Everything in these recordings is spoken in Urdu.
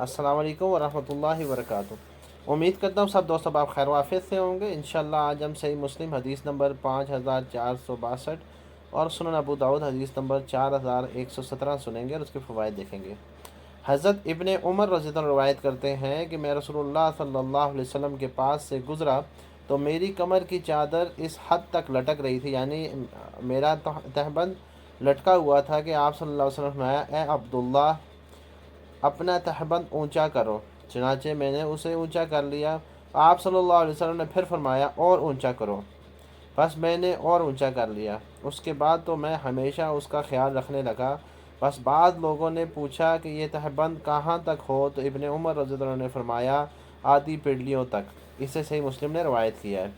السلام علیکم ورحمۃ اللہ وبرکاتہ۔ امید کرتا ہوں سب دوست اب آپ خیر وافیت سے ہوں گے۔ انشاءاللہ آج ہم صحیح مسلم حدیث نمبر 5462 اور سنن ابو داؤد حدیث نمبر 4117 سنیں گے اور اس کے فوائد دیکھیں گے۔ حضرت ابن عمر رضی اللہ عنہ روایت کرتے ہیں کہ میں رسول اللہ صلی اللہ علیہ وسلم کے پاس سے گزرا تو میری کمر کی چادر اس حد تک لٹک رہی تھی، یعنی میرا تہبند لٹکا ہوا تھا کہ آپ صلی اللہ علیہ وسلم نے فرمایا، اے عبداللہ اپنا تہبند اونچا کرو۔ چنانچہ میں نے اسے اونچا کر لیا۔ آپ صلی اللہ علیہ وسلم نے پھر فرمایا اور اونچا کرو، بس میں نے اور اونچا کر لیا۔ اس کے بعد تو میں ہمیشہ اس کا خیال رکھنے لگا۔ بس بعض لوگوں نے پوچھا کہ یہ تہبند کہاں تک ہو، تو ابن عمر رضی اللہ عنہ نے فرمایا آدھی پنڈلیوں تک۔ اسے صحیح مسلم نے روایت کیا ہے۔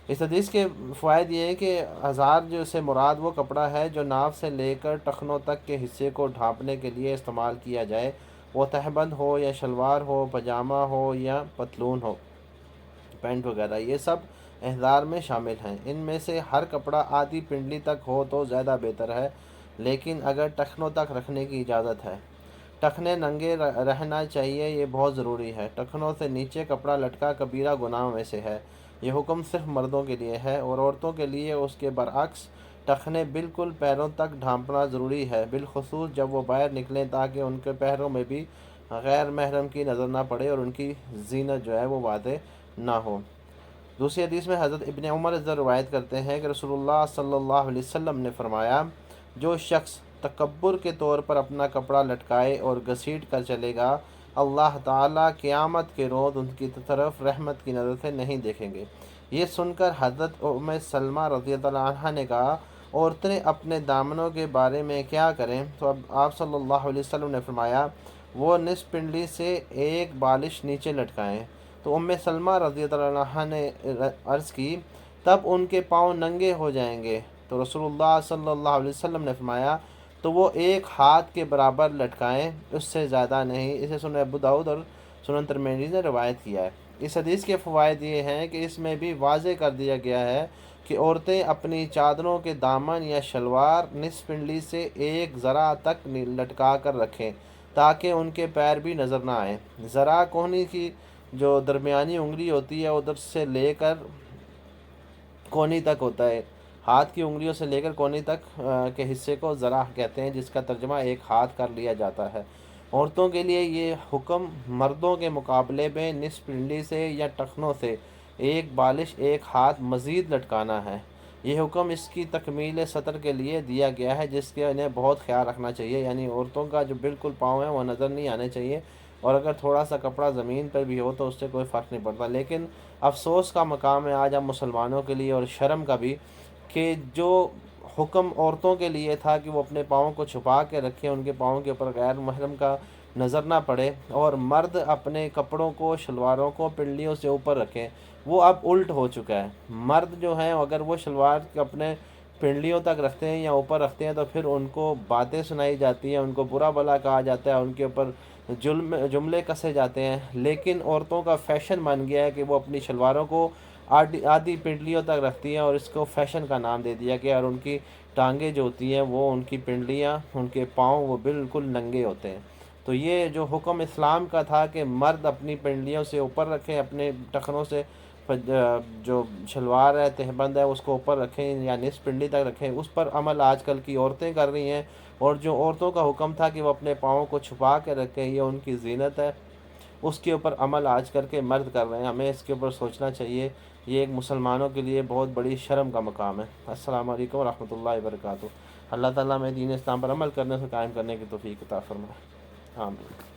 اس حدیث کے فوائد یہ ہے کہ ہزار جو سے مراد وہ کپڑا ہے جو ناف سے لے کر ٹخنوں تک کے حصے کو ڈھانپنے کے لیے استعمال کیا جائے، وہ تہبند ہو یا شلوار ہو، پاجامہ ہو یا پتلون ہو، پینٹ وغیرہ، یہ سب احزار میں شامل ہیں۔ ان میں سے ہر کپڑا آدھی پنڈلی تک ہو تو زیادہ بہتر ہے، لیکن اگر ٹخنوں تک رکھنے کی اجازت ہے۔ ٹخنے ننگے رہنا چاہیے، یہ بہت ضروری ہے۔ ٹخنوں سے نیچے کپڑا لٹکا کبیرہ گناہوں میں سے ہے۔ یہ حکم صرف مردوں کے لیے ہے اور عورتوں کے لیے اس کے برعکس ٹخنے بالکل پیروں تک ڈھانپنا ضروری ہے، بالخصوص جب وہ باہر نکلیں، تاکہ ان کے پیروں میں بھی غیر محرم کی نظر نہ پڑے اور ان کی زینت جو ہے وہ واضح نہ ہو۔ دوسری حدیث میں حضرت ابن عمر روایت کرتے ہیں کہ رسول اللہ صلی اللہ علیہ وسلم نے فرمایا، جو شخص تکبر کے طور پر اپنا کپڑا لٹکائے اور گھسیٹ کر چلے گا، اللہ تعالیٰ قیامت کے روز ان کی طرف رحمت کی نظر سے نہیں دیکھیں گے۔ یہ سن کر حضرت ام سلمہ رضی اللہ عنہا نے کہا، عورتیں اپنے دامنوں کے بارے میں کیا کریں؟ تو اب آپ صلی اللہ علیہ وسلم نے فرمایا، وہ نصف پنڈلی سے ایک بالش نیچے لٹکائیں۔ تو ام سلمہ رضی اللہ عنہا نے عرض کی، تب ان کے پاؤں ننگے ہو جائیں گے؟ تو رسول اللہ صلی اللہ علیہ وسلم نے فرمایا، تو وہ ایک ہاتھ کے برابر لٹکائیں، اس سے زیادہ نہیں۔ اسے سنن ابو داؤد اور سنن ترمذی نے روایت کیا ہے۔ اس حدیث کے فوائد یہ ہیں کہ اس میں بھی واضح کر دیا گیا ہے کہ عورتیں اپنی چادروں کے دامن یا شلوار نصف پنڈلی سے ایک ذرا تک لٹکا کر رکھیں، تاکہ ان کے پیر بھی نظر نہ آئیں۔ ذرا کہنی کی جو درمیانی انگلی ہوتی ہے ادھر سے لے کر کونی تک ہوتا ہے، ہاتھ کی انگلیوں سے لے کر کونی تک کے حصے کو ذرا کہتے ہیں، جس کا ترجمہ ایک ہاتھ کر لیا جاتا ہے۔ عورتوں کے لیے یہ حکم مردوں کے مقابلے میں نصف پنڈلی سے یا ٹخنوں سے ایک بالش ایک ہاتھ مزید لٹکانا ہے۔ یہ حکم اس کی تکمیل سطر کے لیے دیا گیا ہے، جس کے انہیں بہت خیال رکھنا چاہیے، یعنی عورتوں کا جو بالکل پاؤں ہے وہ نظر نہیں آنے چاہیے، اور اگر تھوڑا سا کپڑا زمین پر بھی ہو تو اس سے کوئی فرق نہیں پڑتا۔ لیکن افسوس کا مقام ہے آج ہم مسلمانوں کے لیے اور شرم کا بھی، کہ جو حکم عورتوں کے لیے تھا کہ وہ اپنے پاؤں کو چھپا کے رکھیں، ان کے پاؤں کے اوپر غیر محرم کا نظر نہ پڑے، اور مرد اپنے کپڑوں کو شلواروں کو پنڈلیوں سے اوپر رکھیں، وہ اب الٹ ہو چکا ہے۔ مرد جو ہیں اگر وہ شلوار اپنے پنڈلیوں تک رکھتے ہیں یا اوپر رکھتے ہیں تو پھر ان کو باتیں سنائی جاتی ہیں، ان کو برا بھلا کہا جاتا ہے، ان کے اوپر جملے کسے جاتے ہیں۔ لیکن عورتوں کا فیشن بن گیا ہے کہ وہ اپنی شلواروں کو آدھی پنڈلیوں تک رکھتی ہیں، اور اس کو فیشن کا نام دے دیا گیا، اور ان کی ٹانگیں جو ہوتی ہیں وہ ان کی پنڈلیاں، ان کے پاؤں وہ بالکل ننگے ہوتے ہیں۔ تو یہ جو حکم اسلام کا تھا کہ مرد اپنی پنڈلیوں سے اوپر رکھیں، اپنے ٹخنوں سے جو شلوار ہے تہبند ہے اس کو اوپر رکھیں یا نصف پنڈلی تک رکھیں، اس پر عمل آج کل کی عورتیں کر رہی ہیں، اور جو عورتوں کا حکم تھا کہ وہ اپنے پاؤں کو چھپا کے رکھیں، یہ ان کی زینت ہے، اس کے اوپر عمل آج کل کے مرد کر رہے ہیں۔ ہمیں اس کے اوپر سوچنا چاہیے، یہ ایک مسلمانوں کے لیے بہت بڑی شرم کا مقام ہے۔ السلام علیکم ورحمۃ اللہ وبرکاتہ۔ اللہ تعالیٰ میں دین اسلام پر عمل کرنے سے قائم کرنے کی توفیق عطا فرمائے۔ آمین۔